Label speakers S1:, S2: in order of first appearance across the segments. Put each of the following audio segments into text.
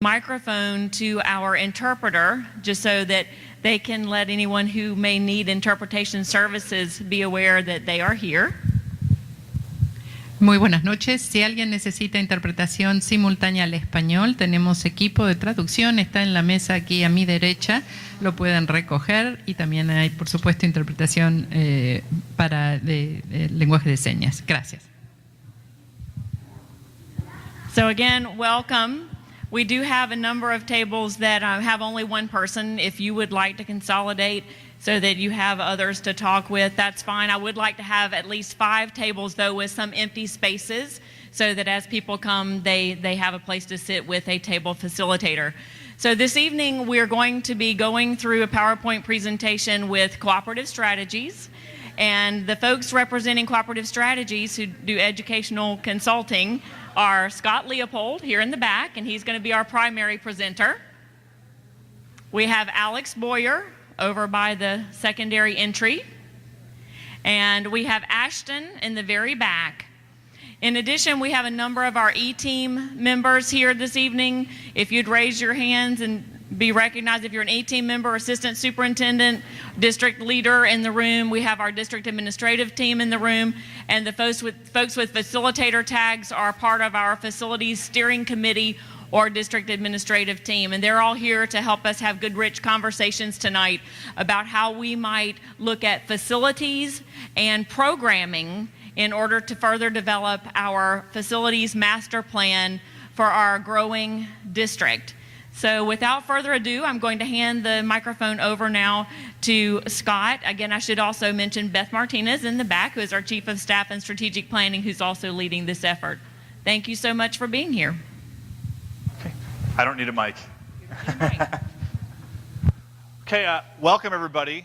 S1: microphone to our interpreter just so that they can let anyone who may need interpretation services be aware that they are here.
S2: Muy buenas noches. Si alguien necesita interpretación simultánea al español, tenemos equipo de traducción, está en la mesa aquí a mi derecha, lo pueden recoger y también hay, por supuesto, interpretación para lenguaje de señas. Gracias.
S1: So again, welcome. We do have a number of tables that have only one person. If you would like to consolidate so that you have others to talk with, that's fine. I would like to have at least 5 tables, though, with some empty spaces so that as people come, they have a place to sit with a table facilitator. So this evening, we're going to be going through a PowerPoint presentation with cooperative strategies. And the folks representing cooperative strategies who do educational consulting are Scott Leopold here in the back, and he's going to be our primary presenter. We have Alex Boyer over by the secondary entry. And we have Ashton in the very back. In addition, we have a number of our E-team members here this evening. If you'd raise your hands and be recognized if you're an E-team member, assistant superintendent, district leader in the room. We have our district administrative team in the room, and the folks with facilitator tags are part of our facilities steering committee or district administrative team. And they're all here to help us have good, rich conversations tonight about how we might look at facilities and programming in order to further develop our facilities master plan for our growing district. So without further ado, I'm going to hand the microphone over now to Scott. Again, I should also mention Beth Martinez in the back, who is our Chief of Staff and Strategic Planning, who's also leading this effort. Thank you so much for being here.
S3: Okay. I don't need a mic. Okay, welcome everybody.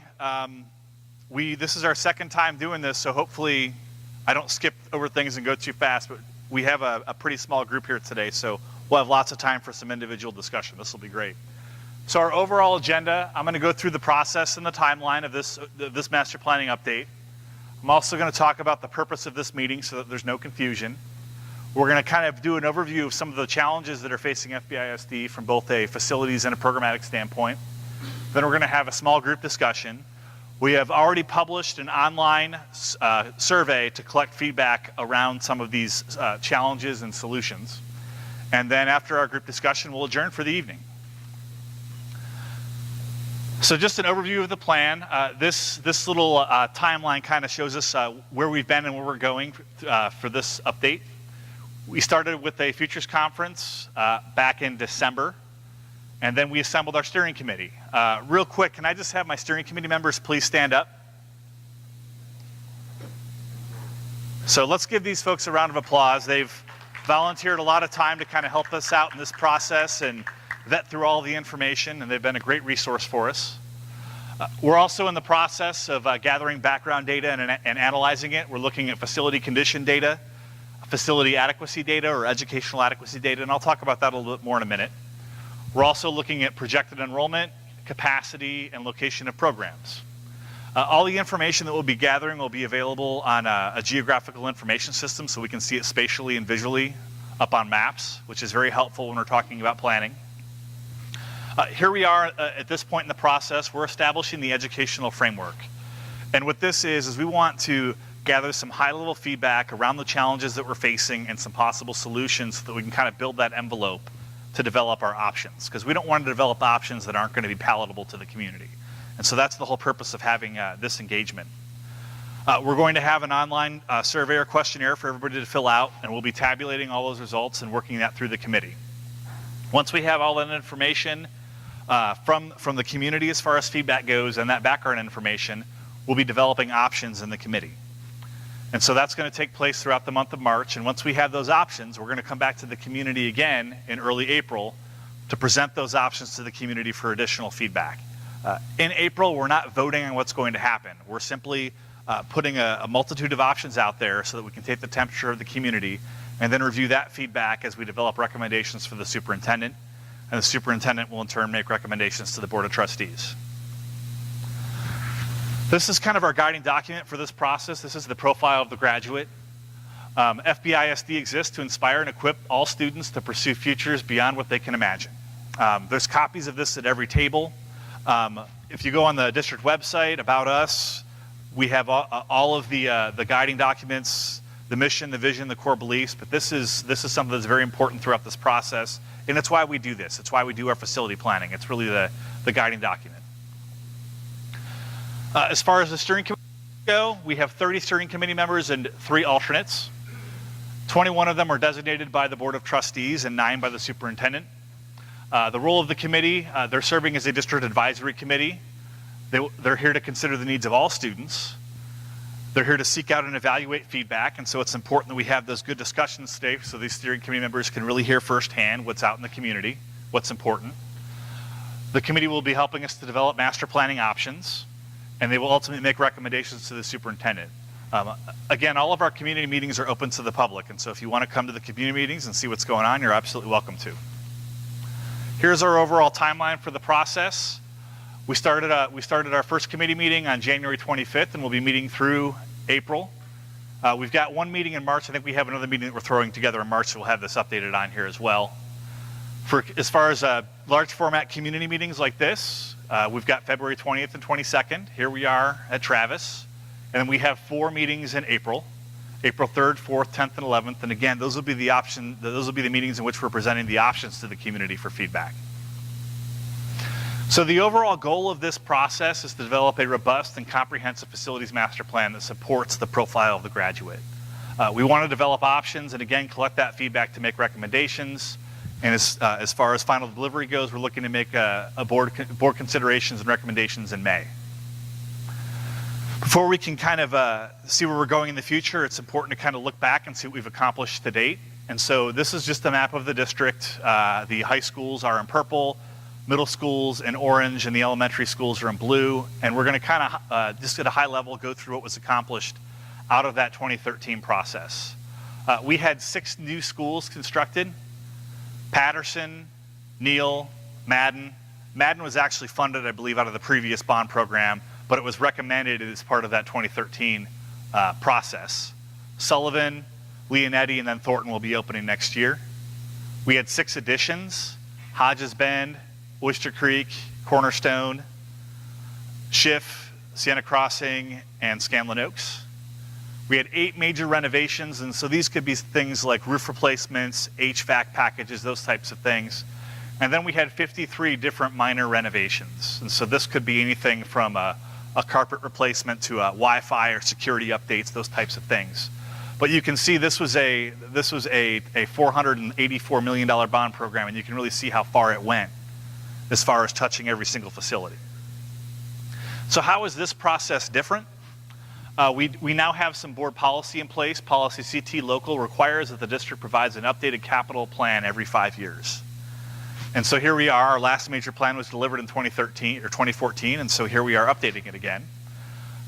S3: This is our second time doing this, so hopefully I don't skip over things and go too fast, but we have a pretty small group here today, so we'll have lots of time for some individual discussion. This will be great. So our overall agenda, I'm going to go through the process and the timeline of this master planning update. I'm also going to talk about the purpose of this meeting so that there's no confusion. We're going to kind of do an overview of some of the challenges that are facing FBISD from both a facilities and a programmatic standpoint. Then we're going to have a small group discussion. We have already published an online survey to collect feedback around some of these challenges and solutions. And then after our group discussion, we'll adjourn for the evening. So just an overview of the plan. This little timeline kind of shows us where we've been and where we're going for this update. We started with a futures conference back in December, and then we assembled our steering committee. Real quick, can I just have my steering committee members please stand up? So let's give these folks a round of applause. They've volunteered a lot of time to kind of help us out in this process and vet through all the information, and they've been a great resource for us. We're also in the process of gathering background data and analyzing it. We're looking at facility condition data, facility adequacy data, or educational adequacy data, and I'll talk about that a little bit more in a minute. We're also looking at projected enrollment, capacity, and location of programs. All the information that we'll be gathering will be available on a geographical information system so we can see it spatially and visually up on maps, which is very helpful when we're talking about planning. Here we are at this point in the process. We're establishing the educational framework. And what this is we want to gather some high-level feedback around the challenges that we're facing and some possible solutions so that we can kind of build that envelope to develop our options, because we don't want to develop options that aren't going to be palatable to the community. And so that's the whole purpose of having this engagement. We're going to have an online survey or questionnaire for everybody to fill out, and we'll be tabulating all those results and working that through the committee. Once we have all that information from the community as far as feedback goes and that background information, we'll be developing options in the committee. And so that's going to take place throughout the month of March, and once we have those options, we're going to come back to the community again in early April to present those options to the community for additional feedback. In April, we're not voting on what's going to happen. We're simply putting a multitude of options out there so that we can take the temperature of the community and then review that feedback as we develop recommendations for the superintendent, and the superintendent will in turn make recommendations to the Board of Trustees. This is kind of our guiding document for this process. This is the profile of the graduate. FBISD exists to inspire and equip all students to pursue futures beyond what they can imagine. There's copies of this at every table. If you go on the district website, About Us, we have all of the guiding documents, the mission, the vision, the core beliefs, but this is something that's very important throughout this process, and it's why we do this. It's why we do our facility planning. It's really the guiding document. As far as the steering committee go, we have 30 steering committee members and 3 alternates. 21 of them are designated by the Board of Trustees and 9 by the superintendent. The role of the committee, they're serving as a district advisory committee. They're here to consider the needs of all students. They're here to seek out and evaluate feedback, and so it's important that we have those good discussions today so these steering committee members can really hear firsthand what's out in the community, what's important. The committee will be helping us to develop master planning options, and they will ultimately make recommendations to the superintendent. Again, all of our community meetings are open to the public, and so if you want to come to the community meetings and see what's going on, you're absolutely welcome to. Here's our overall timeline for the process. We started our first committee meeting on January 25th, and we'll be meeting through April. We've got one meeting in March. I think we have another meeting that we're throwing together in March, so we'll have this updated on here as well. As far as large format community meetings like this, we've got February 20th and 22nd. Here we are at Travis. And then we have 4 meetings in April, April 3rd, 4th, 10th, and 11th. And again, those will be the meetings in which we're presenting the options to the community for feedback. So the overall goal of this process is to develop a robust and comprehensive facilities master plan that supports the profile of the graduate. We want to develop options and again, collect that feedback to make recommendations. And as far as final delivery goes, we're looking to make board considerations and recommendations in May. Before we can kind of see where we're going in the future, it's important to kind of look back and see what we've accomplished to date. And so this is just a map of the district. The high schools are in purple, middle schools in orange, and the elementary schools are in blue. And we're going to kind of, just at a high level, go through what was accomplished out of that 2013 process. We had 6 new schools constructed: Patterson, Neal, Madden. Madden was actually funded, I believe, out of the previous bond program, but it was recommended as part of that 2013 process. Sullivan, Leonetti, and then Thornton will be opening next year. We had 6 additions: Hodges Bend, Oyster Creek, Cornerstone, Schiff, Sienna Crossing, and Scanlon Oaks. We had 8 major renovations, and so these could be things like roof replacements, HVAC packages, those types of things. And then we had 53 different minor renovations. And so this could be anything from a carpet replacement to Wi-Fi or security updates, those types of things. But you can see this was a $484 million bond program, and you can really see how far it went as far as touching every single facility. So how is this process different? We now have some board policy in place. Policy CT Local requires that the district provides an updated capital plan every 5 years. And so here we are. Our last major plan was delivered in 2014, and so here we are updating it again.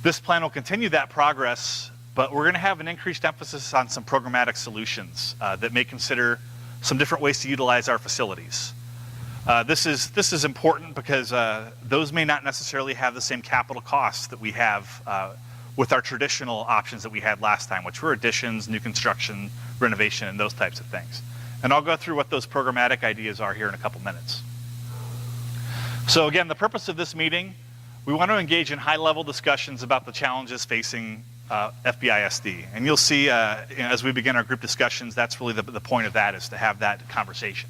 S3: This plan will continue that progress, but we're going to have an increased emphasis on some programmatic solutions that may consider some different ways to utilize our facilities. This is important because those may not necessarily have the same capital costs that we have with our traditional options that we had last time, which were additions, new construction, renovation, and those types of things. And I'll go through what those programmatic ideas are here in a couple minutes. So again, the purpose of this meeting, we want to engage in high-level discussions about the challenges facing FBISD. And you'll see as we begin our group discussions, that's really the point of that, is to have that conversation.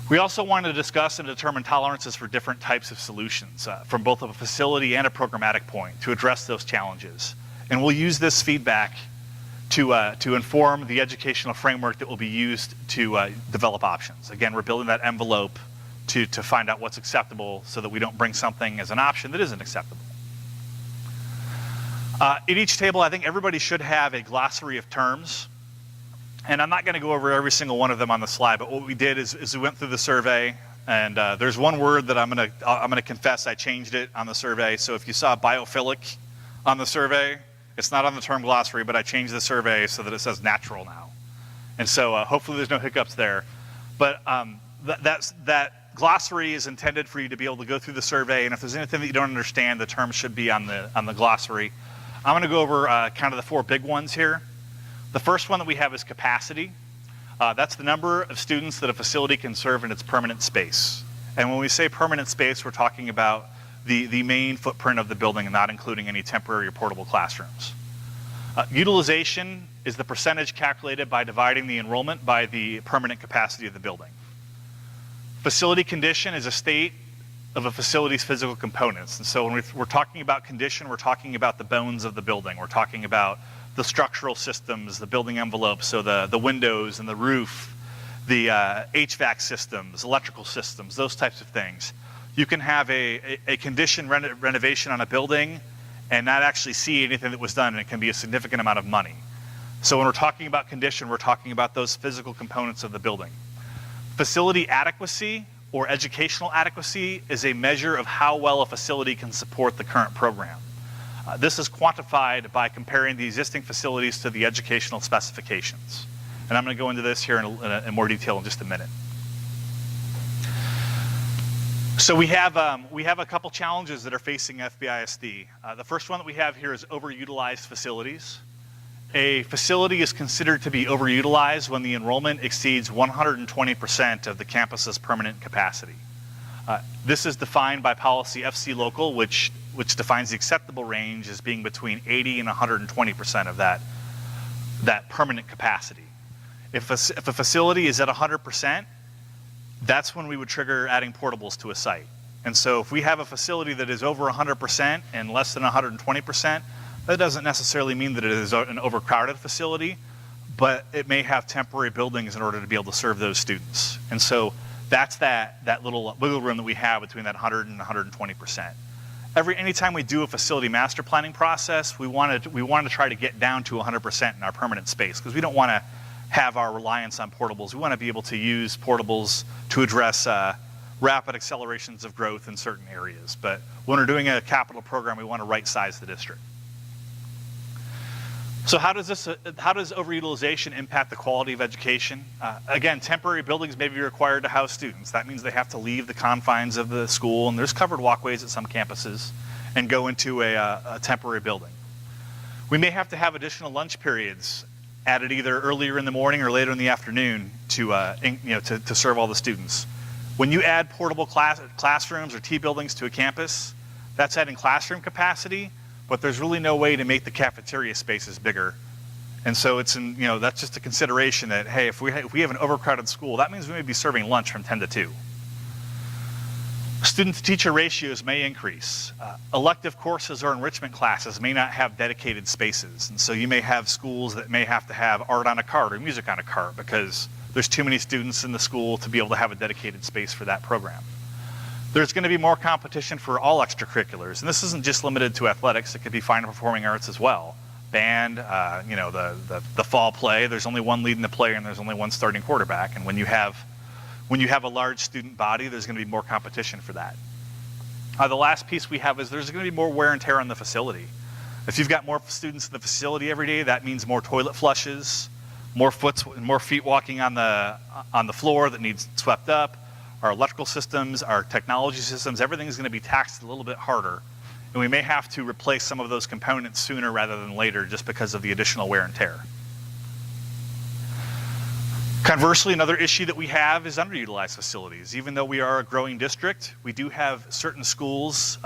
S3: We also want to discuss and determine tolerances for different types of solutions from both a facility and a programmatic point to address those challenges. And we'll use this feedback to inform the educational framework that will be used to develop options. Again, we're building that envelope to find out what's acceptable so that we don't bring something as an option that isn't acceptable. At each table, I think everybody should have a glossary of terms. And I'm not going to go over every single one of them on the slide, but what we did is we went through the survey, and there's one word that I'm going to confess I changed it on the survey. So if you saw biophilic on the survey, it's not on the term glossary, but I changed the survey so that it says natural now. And so hopefully there's no hiccups there. But that glossary is intended for you to be able to go through the survey, and if there's anything that you don't understand, the term should be on the glossary. I'm going to go over kind of the 4 big ones here. The first one that we have is capacity. That's the number of students that a facility can serve in its permanent space. And when we say permanent space, we're talking about the main footprint of the building and not including any temporary or portable classrooms. Utilization is the percentage calculated by dividing the enrollment by the permanent capacity of the building. Facility condition is a state of a facility's physical components. And so when we're talking about condition, we're talking about the bones of the building. We're talking about the structural systems, the building envelope, so the windows and the roof, the HVAC systems, electrical systems, those types of things. You can have a condition renovation on a building and not actually see anything that was done, and it can be a significant amount of money. So when we're talking about condition, we're talking about those physical components of the building. Facility adequacy or educational adequacy is a measure of how well a facility can support the current program. This is quantified by comparing the existing facilities to the educational specifications. And I'm going to go into this here in more detail in just a minute. So we have a couple challenges that are facing FBISD. The first one that we have here is overutilized facilities. A facility is considered to be overutilized when the enrollment exceeds 120% of the campus's permanent capacity. This is defined by policy FC Local, which defines the acceptable range as being between 80 and 120% of that permanent capacity. If a facility is at 100%, that's when we would trigger adding portables to a site. And so if we have a facility that is over 100% and less than 120%, that doesn't necessarily mean that it is an overcrowded facility, but it may have temporary buildings in order to be able to serve those students. And so that's that little wiggle room that we have between that 100 and 120%. Anytime we do a facility master planning process, we want to try to get down to 100% in our permanent space, because we don't want to have our reliance on portables. We want to be able to use portables to address rapid accelerations of growth in certain areas. But when we're doing a capital program, we want to right-size the district. So how does overutilization impact the quality of education? Again, temporary buildings may be required to house students. That means they have to leave the confines of the school, and there's covered walkways at some campuses, and go into a temporary building. We may have to have additional lunch periods added either earlier in the morning or later in the afternoon to serve all the students. When you add portable classrooms or T-buildings to a campus, that's adding classroom capacity, but there's really no way to make the cafeteria spaces bigger. And so that's just a consideration that, hey, if we have an overcrowded school, that means we may be serving lunch from 10 to 2. Student-to-teacher ratios may increase. Elective courses or enrichment classes may not have dedicated spaces. And so you may have schools that may have to have art on a cart or music on a cart because there's too many students in the school to be able to have a dedicated space for that program. There's going to be more competition for all extracurriculars. And this isn't just limited to athletics. It could be fine and performing arts as well. Band, the fall play, there's only one leading the player and there's only one starting quarterback. And when you have a large student body, there's going to be more competition for that. The last piece we have is there's going to be more wear and tear on the facility. If you've got more students in the facility every day, that means more toilet flushes, more feet walking on the floor that needs swept up. Our electrical systems, our technology systems, everything is going to be taxed a little bit harder. And we may have to replace some of those components sooner rather than later just because of the additional wear and tear. Conversely, another issue that we have is underutilized facilities. Even though we are a growing district, we do have certain schools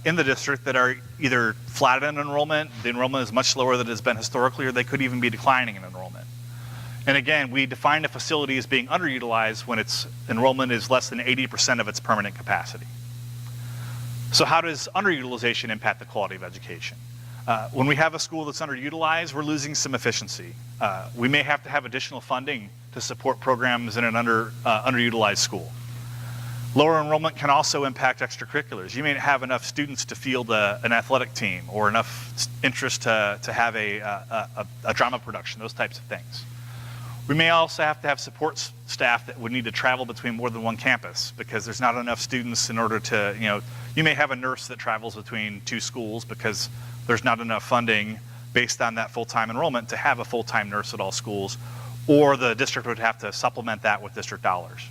S3: in the district that are either flat in enrollment, the enrollment is much lower than it has been historically, or they could even be declining in enrollment. And again, we define a facility as being underutilized when its enrollment is less than 80% of its permanent capacity. So how does underutilization impact the quality of education? When we have a school that's underutilized, we're losing some efficiency. We may have to have additional funding to support programs in an underutilized school. Lower enrollment can also impact extracurriculars. You may not have enough students to field an athletic team or enough interest to have a drama production, those types of things. We may also have to have support staff that would need to travel between more than one campus because there's not enough students in order to, you may have a nurse that travels between two schools because there's not enough funding based on that full-time enrollment to have a full-time nurse at all schools, or the district would have to supplement that with district dollars.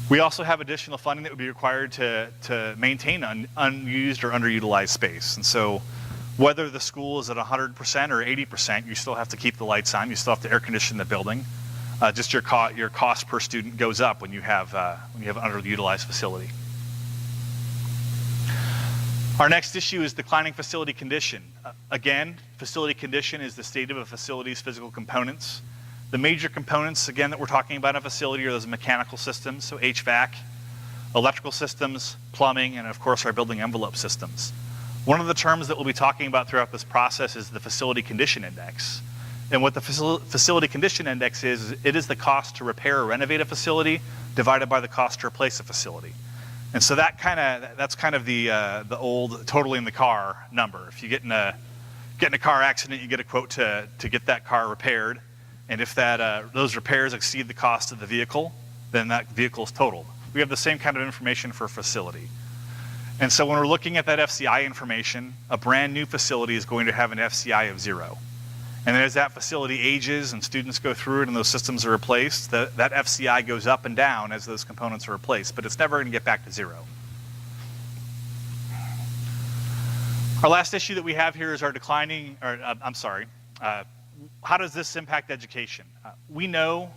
S3: We also have additional funding that would be required to maintain unused or underutilized space. And so Whether the school is at 100% or 80%, you still have to keep the lights on. You still have to air condition the building. Just your cost per student goes up when you have an underutilized facility. Our next issue is declining facility condition. Again, facility condition is the state of a facility's physical components. The major components, again, that we're talking about in a facility are those mechanical systems, so HVAC, electrical systems, plumbing, and of course our building envelope systems. One of the terms that we'll be talking about throughout this process is the facility condition index. And what the facility condition index is, it is the cost to repair or renovate a facility divided by the cost to replace a facility. And so that's kind of the old totally in the car number. If you get in a car accident, you get a quote to get that car repaired. And if those repairs exceed the cost of the vehicle, then that vehicle is totaled. We have the same kind of information for a facility. And so when we're looking at that FCI information, a brand new facility is going to have an FCI of 0. And as that facility ages and students go through it and those systems are replaced, that FCI goes up and down as those components are replaced, but it's never going to get back to 0. Our last issue that we have here is our how does this impact education? We know,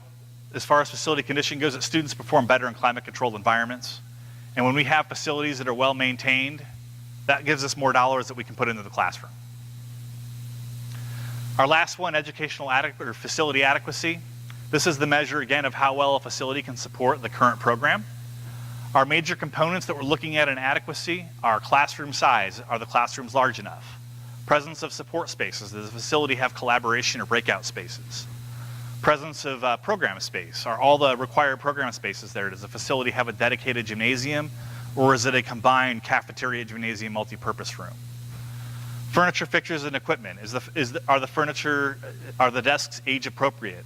S3: as far as facility condition goes, that students perform better in climate-controlled environments. And when we have facilities that are well maintained, that gives us more dollars that we can put into the classroom. Our last one, facility adequacy. This is the measure, again, of how well a facility can support the current program. Our major components that we're looking at in adequacy are classroom size. Are the classrooms large enough? Presence of support spaces. Does the facility have collaboration or breakout spaces? Presence of program space. Are all the required program spaces there? Does the facility have a dedicated gymnasium, or is it a combined cafeteria, gymnasium, multi-purpose room? Furniture, fixtures, and equipment. Are the desks age appropriate?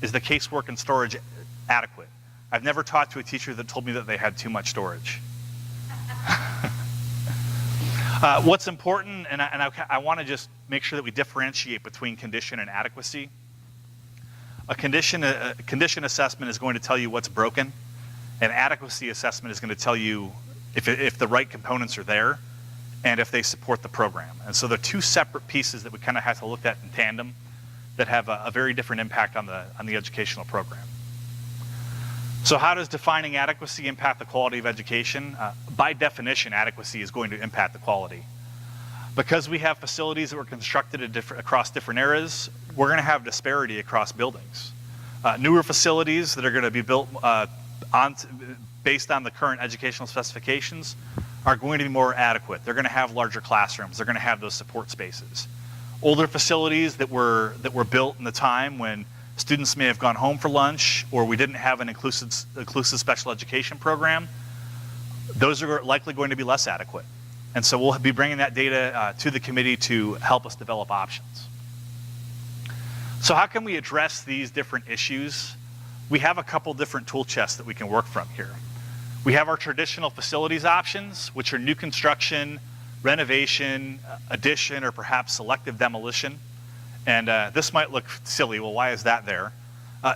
S3: Is the casework and storage adequate? I've never talked to a teacher that told me that they had too much storage. What's important, and I want to just make sure that we differentiate between condition and adequacy. A condition assessment is going to tell you what's broken. An adequacy assessment is going to tell you if the right components are there and if they support the program. And so they're two separate pieces that we kind of have to look at in tandem that have a very different impact on the educational program. So how does defining adequacy impact the quality of education? By definition, adequacy is going to impact the quality. Because we have facilities that were constructed across different eras, we're going to have disparity across buildings. Newer facilities that are going to be built based on the current educational specifications are going to be more adequate. They're going to have larger classrooms. They're going to have those support spaces. Older facilities that were built in the time when students may have gone home for lunch, or we didn't have an inclusive special education program, those are likely going to be less adequate. And so we'll be bringing that data to the committee to help us develop options. So how can we address these different issues? We have a couple different tool chests that we can work from here. We have our traditional facilities options, which are new construction, renovation, addition, or perhaps selective demolition. And this might look silly. Well, why is that there?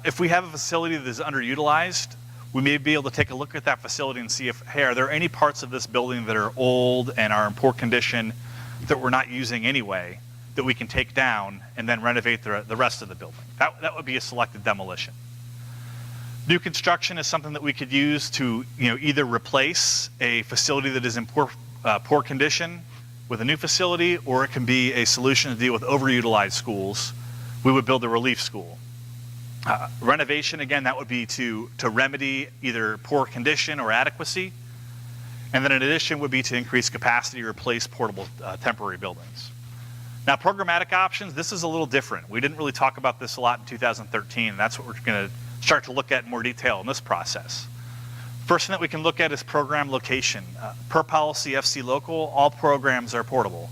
S3: If we have a facility that is underutilized, we may be able to take a look at that facility and see if, hey, are there any parts of this building that are old and are in poor condition that we're not using anyway that we can take down and then renovate the rest of the building? That would be a selective demolition. New construction is something that we could use to either replace a facility that is in poor condition with a new facility, or it can be a solution to deal with overutilized schools. We would build a relief school. Renovation, again, that would be to remedy either poor condition or adequacy. And then in addition would be to increase capacity or replace portable temporary buildings. Now, programmatic options, this is a little different. We didn't really talk about this a lot in 2013, and that's what we're going to start to look at in more detail in this process. First thing that we can look at is program location. Per policy FC local, all programs are portable.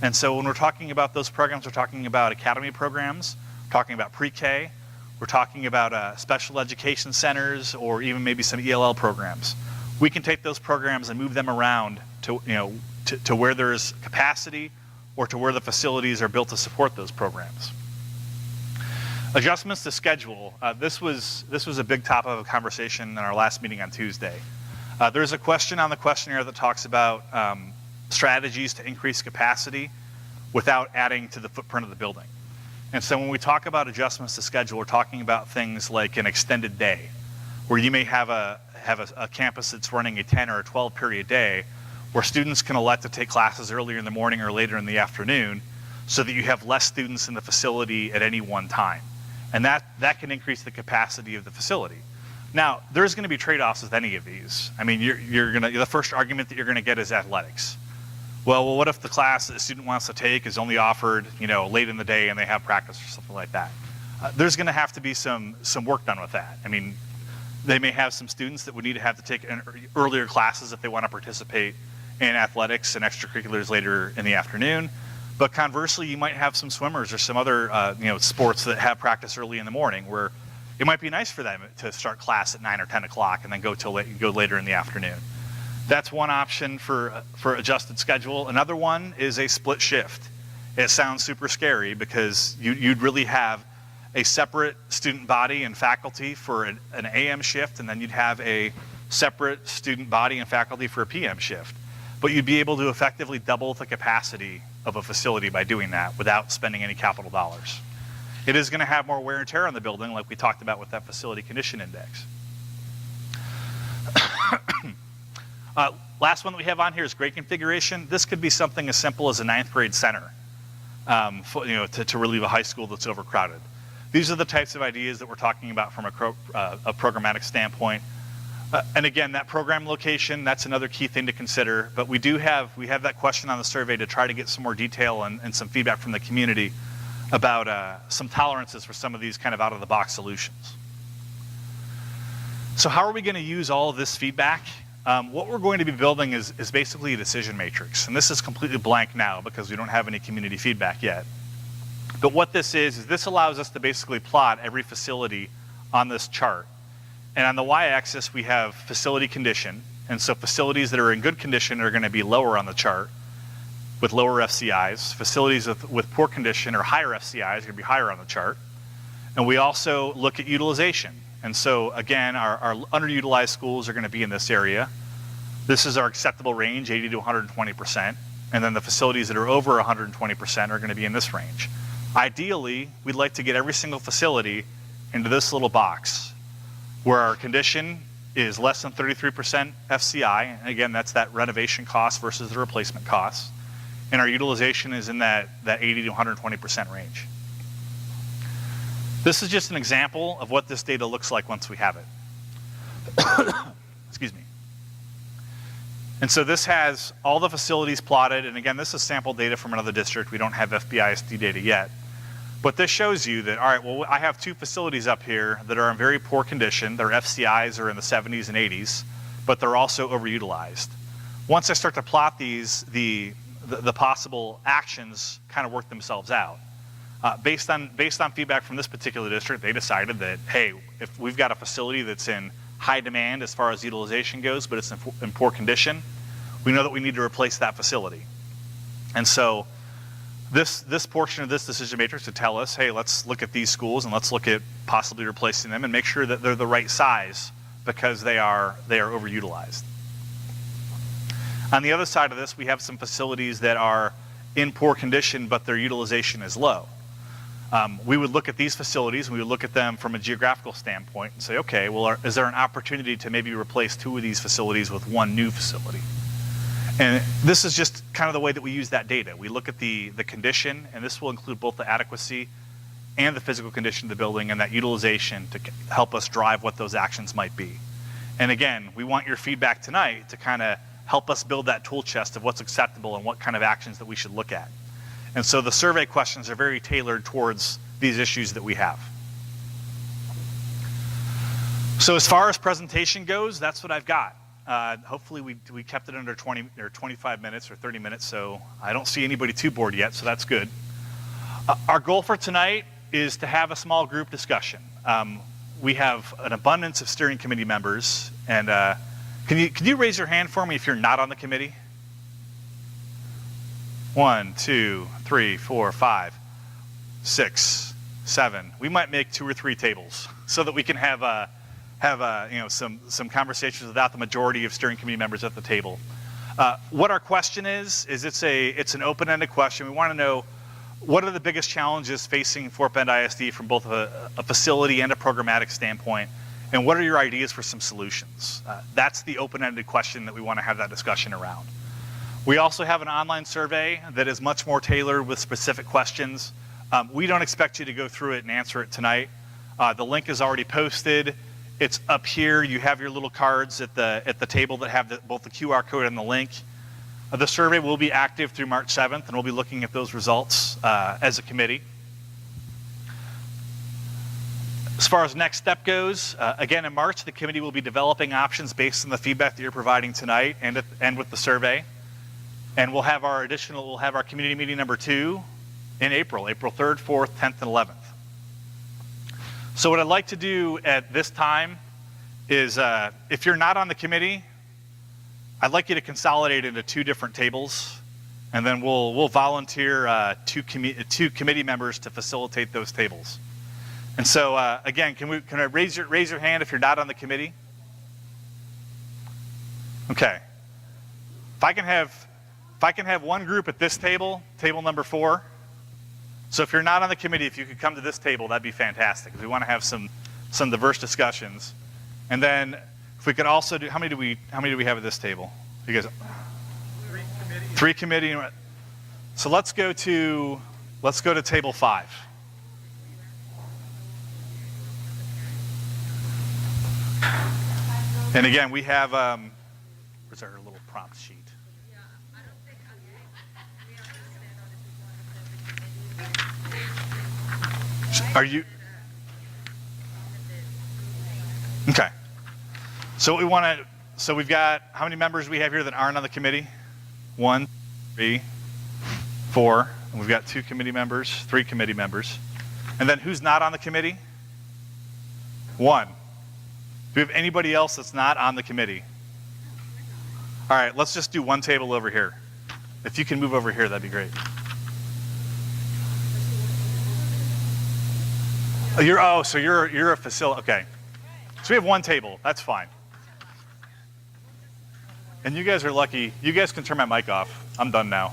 S3: And so when we're talking about those programs, we're talking about academy programs, we're talking about pre-K, we're talking about special education centers, or even maybe some ELL programs. We can take those programs and move them around to where there's capacity or to where the facilities are built to support those programs. Adjustments to schedule. This was a big topic of conversation in our last meeting on Tuesday. There's a question on the questionnaire that talks about strategies to increase capacity. without adding to the footprint of the building. And so when we talk about adjustments to schedule, we're talking about things like an extended day, where you may have a campus that's running a 10 or a 12 period day, where students can elect to take classes earlier in the morning or later in the afternoon, so that you have less students in the facility at any one time. And that can increase the capacity of the facility. Now, there's going to be trade-offs with any of these. I mean, the first argument that you're going to get is athletics. Well, what if the class that a student wants to take is only offered, late in the day and they have practice or something like that? There's going to have to be some work done with that. I mean, they may have some students that would need to take earlier classes if they want to participate in athletics and extracurriculars later in the afternoon. But conversely, you might have some swimmers or some other sports that have practice early in the morning, where it might be nice for them to start class at 9 or 10 o'clock and then go later in the afternoon. That's one option for adjusted schedule. Another one is a split shift. It sounds super scary because you'd really have a separate student body and faculty for an AM shift, and then you'd have a separate student body and faculty for a PM shift. But you'd be able to effectively double the capacity of a facility by doing that without spending any capital dollars. It is going to have more wear and tear on the building, like we talked about with that facility condition index. Last one that we have on here is grade configuration. This could be something as simple as a 9th grade center, to relieve a high school that's overcrowded. These are the types of ideas that we're talking about from a programmatic standpoint. And again, that program location, that's another key thing to consider. But we have that question on the survey to try to get some more detail and some feedback from the community about some tolerances for some of these kind of out-of-the-box solutions. So how are we going to use all of this feedback? What we're going to be building is basically a decision matrix. And this is completely blank now because we don't have any community feedback yet. But what this is this allows us to basically plot every facility on this chart. And on the y-axis, we have facility condition. And so facilities that are in good condition are going to be lower on the chart with lower FCIs. Facilities with poor condition or higher FCIs are going to be higher on the chart. And we also look at utilization. And so again, our underutilized schools are going to be in this area. This is our acceptable range, 80 to 120%. And then the facilities that are over 120% are going to be in this range. Ideally, we'd like to get every single facility into this little box, where our condition is less than 33% FCI. And again, that's that renovation cost versus the replacement cost. And our utilization is in that 80 to 120% range. This is just an example of what this data looks like once we have it. Excuse me. And so this has all the facilities plotted. And again, this is sample data from another district. We don't have FBISD data yet. But this shows you that, all right, well, I have 2 facilities up here that are in very poor condition. Their FCIs are in the 70s and 80s, but they're also overutilized. Once I start to plot these, the possible actions kind of work themselves out. Based on feedback from this particular district, they decided that, hey, if we've got a facility that's in high demand as far as utilization goes, but it's in poor condition, we know that we need to replace that facility. And so this portion of this decision matrix to tell us, hey, let's look at these schools and let's look at possibly replacing them and make sure that they're the right size because they are overutilized. On the other side of this, we have some facilities that are in poor condition, but their utilization is low. We would look at these facilities and we would look at them from a geographical standpoint and say, okay, well, is there an opportunity to maybe replace 2 of these facilities with 1 new facility? And this is just kind of the way that we use that data. We look at the condition, and this will include both the adequacy and the physical condition of the building and that utilization to help us drive what those actions might be. And again, we want your feedback tonight to kind of help us build that tool chest of what's acceptable and what kind of actions that we should look at. And so the survey questions are very tailored towards these issues that we have. So as far as presentation goes, that's what I've got. Hopefully we kept it under 20 or 25 minutes or 30 minutes, so I don't see anybody too bored yet, so that's good. Our goal for tonight is to have a small group discussion. We have an abundance of steering committee members, and can you raise your hand for me if you're not on the committee? 1, 2, 3, 4, 5, 6, 7. We might make 2 or 3 tables so that we can have some conversations without the majority of steering committee members at the table. What our question is it's an open-ended question. We want to know what are the biggest challenges facing Fort Bend ISD from both a facility and a programmatic standpoint, and what are your ideas for some solutions? That's the open-ended question that we want to have that discussion around. We also have an online survey that is much more tailored with specific questions. We don't expect you to go through it and answer it tonight. The link is already posted. It's up here. You have your little cards at the table that have both the QR code and the link. The survey will be active through March 7th, and we'll be looking at those results as a committee. As far as next step goes, again, in March, the committee will be developing options based on the feedback that you're providing tonight and with the survey. And we'll have our community meeting number 2 in April 3rd, 4th, 10th, and 11th. So what I'd like to do at this time is, if you're not on the committee, I'd like you to consolidate into 2 different tables, and then we'll volunteer two committee members to facilitate those tables. And so again, can I raise your hand if you're not on the committee? Okay. If I can have one group at this table number 4. So if you're not on the committee, if you could come to this table, that'd be fantastic, because we want to have some diverse discussions. And then if we could also do, how many do we have at this table? You guys, 3 committee. So let's go to table 5. And again, we have where's our little prompt sheet? Are you? Okay. So we've got, how many members we have here that aren't on the committee? 1, 3, 4. And we've got 2 committee members, 3 committee members. And then who's not on the committee? 1. Do we have anybody else that's not on the committee? All right, let's just do one table over here. If you can move over here, that'd be great. So you're a facility. Okay. So we have one table. That's fine. And you guys are lucky. You guys can turn my mic off. I'm done now.